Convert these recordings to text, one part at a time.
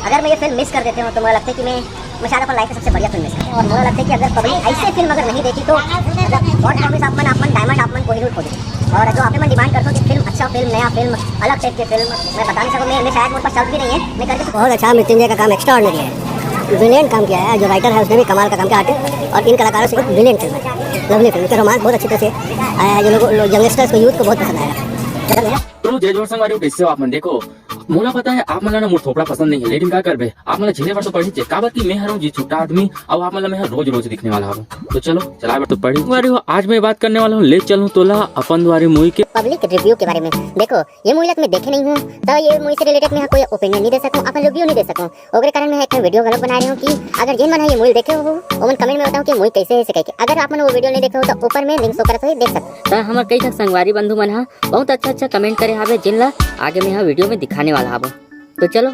अगर मैं ये फिल्म मिस कर देते हूँ तो मुझे लगता है कि मैं शायद अपनी लाइफ में सबसे बढ़िया फिल्म मिस करता हूँ। और मुझे लगता है कि अगर पब्लिक ऐसे फिल्म अगर नहीं देखी तो गॉड प्रॉमिस आपन डायमंड आपन कोहिनूर खो देगी। और जो आप मन डिमांड करते हो कि फिल्म अच्छा फिल्म नया फिल्म अलग टाइप की फिल्म मैं बता नहीं सकूँ, मैं शायद मेरे पास शब्द भी नहीं है मैं करके। बहुत अच्छा मृत्युंजय का काम एक्स्ट्राऑर्डिनरी है, ब्रिलियंट काम किया है। जो राइटर है उसने भी कमाल का काम किया, आर्टिस्ट और इन कलाकारों से एक ब्रिलियंट फिल्म है, लवली फिल्म। इसका रोमांस बहुत अच्छी तरह से आया है, जो लोग यंगस्टर्स को यूथ को बहुत पसंद आएगा। तो जय जोर संग कैसे हो आप मन देखो मोला पता है आप मन मोर थोपड़ा पसंद नहीं है, लेकिन क्या करबे आप मन झेले बर तो पड़ी चे काबर की मैं हूं जी छोटा आदमी और आप मन मैं रोज रोज दिखने वाला हूं। तो चलो चला बर तो पड़ी वारी हो। आज मैं बात करने वाला हूं ले चलूं तोला अपन द्वारे मूवी के पब्लिक रिव्यू के बारे में। देखो ये मूवी मैं देखे नहीं हूँ तो ये मूवी से रिलेटेड मैं कोई ओपिनियन नहीं दे सकूँ, अपन रिव्यू नहीं दे सकूँ। ओकरे कारण मैं एक वीडियो गलत बना रही हूँ कि अगर जिन मन है ये मूवी देखे हो वो मन कमेंट में बताओ कि मूवी कैसे है से अगर आप मन वो वीडियो नहीं देखे हो तो ऊपर में लिंक शो करत हो देख सकते। तो हमारे कई तक संगवारी बंधु मन हा बहुत अच्छा कमेंट करे हावे जिनला आगे मैं वीडियो में दिखाने वाला हावे। तो चलो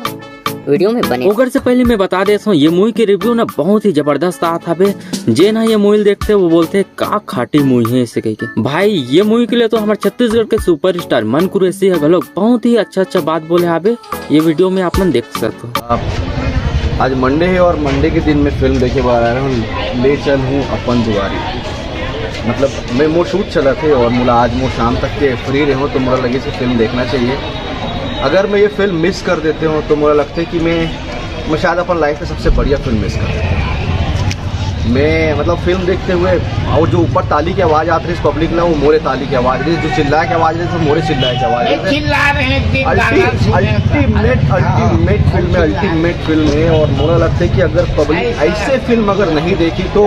वीडियो में बने। ओकर से पहले मैं बता देता हूँ ये मूवी के रिव्यू ना बहुत ही जबरदस्त आता है। जे ना ये मूवी देखते वो बोलते का खाटी मूवी है इसे कह के। भाई ये मूवी के लिए तो हमारे छत्तीसगढ़ के सुपरस्टार मन कुरैशी लोग बहुत ही अच्छा बात बोले हावे। ये वीडियो में आप देख सकते हो। आज मंडे है और मंडे के दिन मैं फिल्म देखे बाहर आया हूँ, ले चल हूँ अपन दुआरी। मतलब मैं मोर शूट चला थे और मुला आज मोर शाम तक के फ्री रहे हो तो मुझे लगे से फिल्म देखना चाहिए। अगर मैं ये फिल्म मिस कर देते हूँ तो मुझे लगता है कि मैं शायद अपन लाइफ में सबसे बढ़िया फिल्म मिस कर देता हूँ। मैं मतलब फिल्म देखते हुए और जो ऊपर ताली की आवाज़ आती है इस पब्लिक ना वो मोरे ताली की आवाज़ रही, जो चिल्लाए की आवाज़ रही तो मोरे चिल्लाए की आवाज़ रही। अल्टीमेट फिल्म है और मुझे लगता है कि अगर पब्लिक ऐसे फिल्म अगर नहीं देखी तो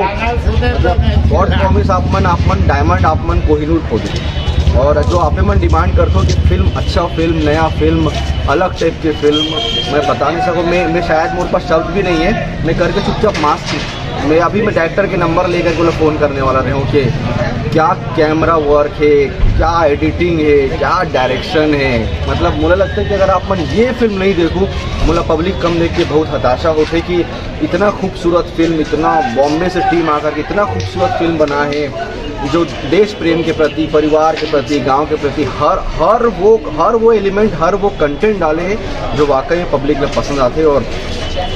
गॉड प्रॉमिस आप मन डायमंड आप मन कोहिनूर खो देगी। और जो आप मन डिमांड करते हो कि फिल्म अच्छा फिल्म नया फिल्म अलग टाइप की फिल्म मैं बता नहीं सकूँ, मैं शायद मेरे पास शब्द भी नहीं है, मैं करके चुपचाप मास्क मैं डायरेक्टर के नंबर लेकर के फ़ोन करने वाला रहा हूँ कि क्या कैमरा वर्क है, क्या एडिटिंग है, क्या डायरेक्शन है। मतलब मुझे लगता है कि अगर आप मन ये फिल्म नहीं देखूँ मुझे पब्लिक कम देख के बहुत हताशा होती है कि इतना खूबसूरत फिल्म, इतना बॉम्बे से टीम आकर के इतना खूबसूरत फिल्म बना है जो देश प्रेम के प्रति, परिवार के प्रति, गांव के प्रति हर वो एलिमेंट, हर वो कंटेंट डाले हैं जो वाकई में पब्लिक में पसंद आते हैं। और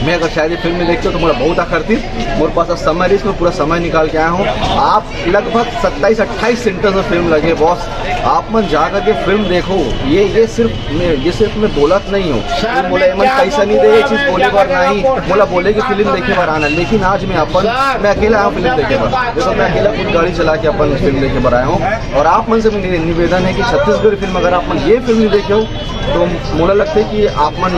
मैं अगर शायद ये फिल्म में देखते हो तो मुझे बहुत आखिर थी मेरे पास समय रही, इसमें पूरा समय निकाल के आया हूँ। आप लगभग 27-28 सेंटर्स में फिल्म लगे बॉस, आप मन जा करके फिल्म देखो। ये सिर्फ मैं बोलत नहीं हूँ, बोले मन पैसा नहीं दे ये चीज़ बोले बार नहीं बोला बोले कि फिल्म देखे बार आना, लेकिन आज मैं अकेला आया हूँ फिल्म देखे बार। देखो मैं अकेला खुद गाड़ी चला के अपन फिल्म देखे बार आया हूँ। और आप मन से निवेदन है कि छत्तीसगढ़ फिल्म अगर आप मन ये फिल्म नहीं देखे हो तो मुझे लगता है कि आप मन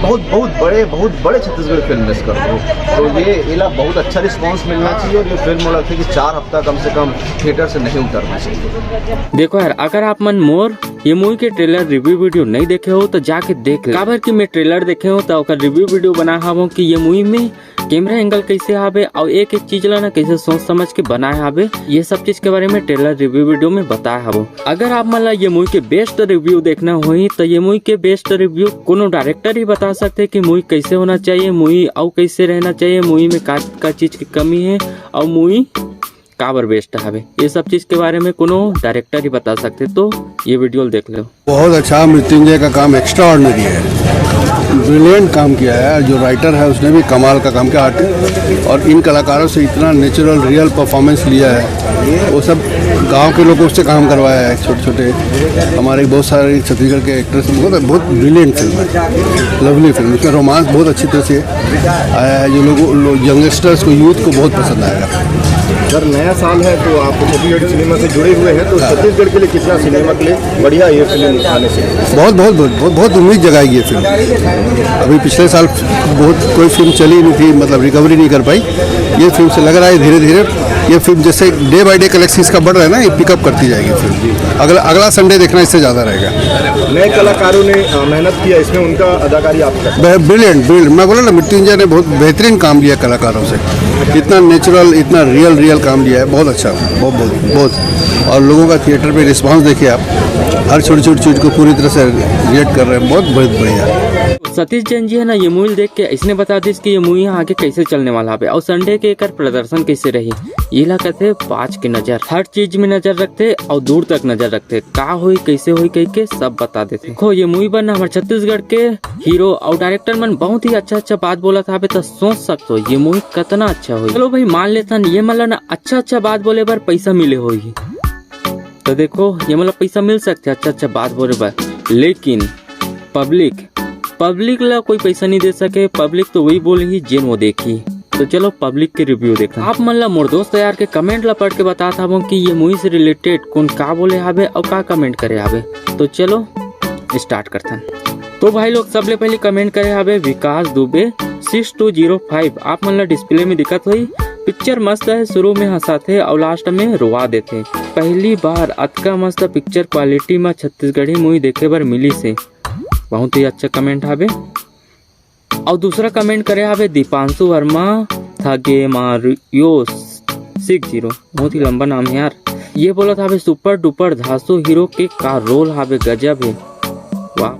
बहुत बड़े छत्तीसगढ़ फिल्म मिस करते हो। तो ये इला बहुत अच्छा रिस्पांस मिलना चाहिए और ये फिल्म मुझे लगता है कि 4 हफ्ता कम से कम थिएटर से नहीं उतरना चाहिए। देखो यार अगर आप मन मोर ये मूवी के ट्रेलर रिव्यू वीडियो नहीं देखे हो तो जाके देख ले। काबर की मैं ट्रेलर देखे हो तो रिव्यू वीडियो बना हूँ कि ये मूवी में कैमरा एंगल कैसे आवे और एक चीज ना कैसे सोच समझ के बनाए आवे, ये सब चीज के बारे में ट्रेलर रिव्यू वीडियो में बताया हूँ। अगर आप मतलब ये मूवी के बेस्ट रिव्यू देखना हुई तो ये मूवी के बेस्ट रिव्यू कोनो डायरेक्टर ही बता सकते कि मूवी कैसे होना चाहिए, मूवी और कैसे रहना चाहिए, मूवी में का चीज की कमी है और मूवी काबर बेस्ट है, ये सब चीज के बारे में कोनो डायरेक्टर ही बता सकते। तो ये वीडियो देख लो। बहुत अच्छा मृत्युंजय का काम एक्स्ट्राऑर्डिनरी है, ब्रिलियंट काम किया है। जो राइटर है उसने भी कमाल का काम किया, आर्टिस्ट और इन कलाकारों से इतना नेचुरल रियल परफॉर्मेंस लिया है। वो सब गांव के लोगों से काम करवाया है, छोटे छोटे हमारे बहुत सारे छत्तीसगढ़ के एक्टर्स। बहुत ब्रिलियंट फिल्म है, लवली फिल्म। इसका रोमांस बहुत अच्छी तरह से आया है, जो लोग यंगस्टर्स को यूथ को बहुत पसंद आएगा। अगर नया साल है तो आप छत्तीसगढ़ सिनेमा से जुड़े हुए हैं तो छत्तीसगढ़ के लिए कितना सिनेमा के लिए बढ़िया ये फिल्म आने से बहुत उम्मीद जगाएगी ये फिल्म। अभी पिछले साल बहुत कोई फिल्म चली नहीं थी, मतलब रिकवरी नहीं कर पाई। ये फिल्म से लग रहा है धीरे धीरे ये फिल्म जैसे डे बाय डे कलेक्शन इसका बढ़ रहा है ना, ये पिकअप करती जाएगी फिल्म। अगला संडे देखना इससे ज़्यादा रहेगा। नए कलाकारों ने मेहनत किया इसमें, उनका अदाकारी आपका ब्रिलियंट। मैं बोला ना मृत्युंजय ने बहुत बेहतरीन काम लिया कलाकारों से, इतना नेचुरल इतना रियल काम लिया है। बहुत अच्छा, बहुत। और लोगों का थिएटर पे रिस्पांस देखिए आप, हर छोटी चीज़ को पूरी तरह से रिएक्ट कर रहे हैं। बहुत बढ़िया। सतीश जैन जी है ना, ये मूवी देख के इसने बता दी कि ये मूवी आगे कैसे चलने वाला है और संडे के एक प्रदर्शन कैसे रही। ये ला कहते पाँच की नजर, हर चीज में नजर रखते और दूर तक नजर रखते, का हुई कैसे हुई कह के सब बता देते। देखो ये मूवी बनना हमारे छत्तीसगढ़ के हीरो और डायरेक्टर मन बहुत ही अच्छा बात बोला था, तो सोच सकते हो ये मूवी कितना अच्छा हुई। चलो भाई मान लेता ये मतलब ना अच्छा बात बोले पर पैसा मिले हो, तो देखो ये मतलब पैसा मिल सकते अच्छा बात बोले पर, लेकिन पब्लिक ला कोई पैसा नहीं दे सके। पब्लिक तो वही बोली जिन वो देखी। तो चलो पब्लिक के रिव्यू देखा। आप मन ला मोर दोस्त यार के कमेंट ला पढ़ के बताता हूँ कि ये मूवी से रिलेटेड कौन का बोले हावे और का कमेंट करे हावे। तो चलो स्टार्ट करते हैं। तो भाई लोग सबले पहले कमेंट करे हावे विकास दुबे 6205। आप मन ला डिस्प्ले में दिक्कत हुई। पिक्चर मस्त है, शुरू में हंसाते और लास्ट में रोवा देते। पहली बार अतका मस्त पिक्चर क्वालिटी में छत्तीसगढ़ी मूवी देखे बर मिली से, बहुत ही अच्छा कमेंट हावे। और दूसरा कमेंट करे हावे दीपांशु वर्मा थागे मारियो 60, बहुत ही लंबा नाम है यार। ये बोला था सुपर डुपर धासु हीरो के का रोल हावे, गजब है, वाह।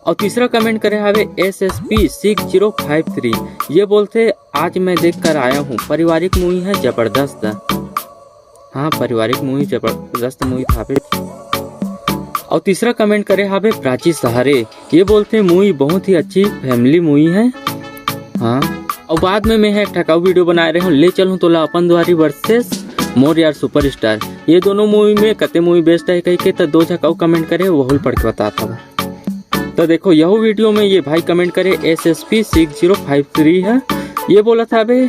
और तीसरा कमेंट करे हावे SSP 6053। ये बोलते आज मैं देख कर आया हूँ, पारिवारिक मूवी है जबरदस्त। हाँ पारिवारिक मूवी जबरदस्त मूवी था। और तीसरा कमेंट करे हावे प्राची सहारे। ये बोलते मूवी बहुत ही अच्छी फैमिली मूवी है। हाँ और बाद में मैं एक ठकाऊ वीडियो बना रहे हूँ, ले चलूँ तो ला अपन द्वारी वर्सेस मोर यार सुपरस्टार। ये दोनों मूवी में कते मूवी बेस्ट है कह के तो दो ठकाऊ कमेंट करे वही पढ़ के बताता हूँ। तो देखो यह वीडियो में ये भाई कमेंट करे SSP 6053 है। ये बोला था बे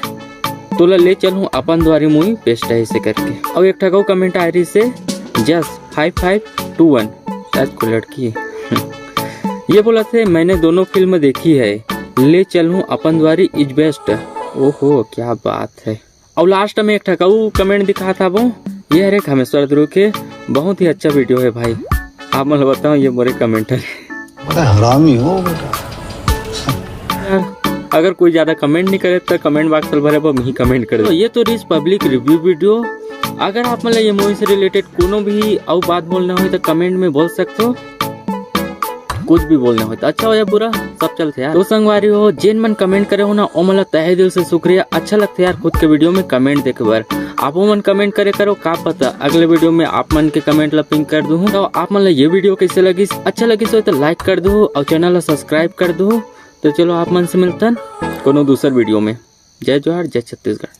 तो ले चलूँ अपन द्वारी मूवी बेस्ट है इसे करके। और एक ठकाऊ कमेंट आ रही से जस्ट 5521 को लड़की है। ये बोला थे मैंने दोनों फिल्म देखी है, ले चलूं अपन द्वारी इज बेस्ट। ओहो क्या बात है। और लास्ट में एक ठकाऊ कमेंट दिखा था वो, ये है खमेश्वर ध्रुव के, बहुत ही अच्छा वीडियो है भाई। आप मतलब बताओ ये मोरे कमेंट है, हरामी हो अगर कोई ज्यादा कमेंट नहीं करे तो कमेंट बॉक्स में भरे वो ही कमेंट कर दो। ये तो रिस पब्लिक रिव्यू वीडियो। अगर आप मतलब ये मूवी से रिलेटेड कोनो भी और बात बोलना हो तो कमेंट में बोल सकते हो, कुछ भी बोलना हो तो अच्छा हो या बुरा सब चलते यार। तो संगवारी हो जिन मन कमेंट करे हो ना ओ मतलब तहे दिल से शुक्रिया। अच्छा लगता है यार खुद के वीडियो में कमेंट देखे बार। आप वो मन कमेंट करे करो, का पता अगले वीडियो में आप मन के कमेंट ला पिंक कर दूँ। तो आप मतलब ये वीडियो कैसे लगी, अच्छा लगी तो लाइक कर दो और चैनल ला सब्सक्राइब कर दो। तो चलो आप मन से मिलता कोनो दूसर वीडियो में। जय जोहार, जय छत्तीसगढ़।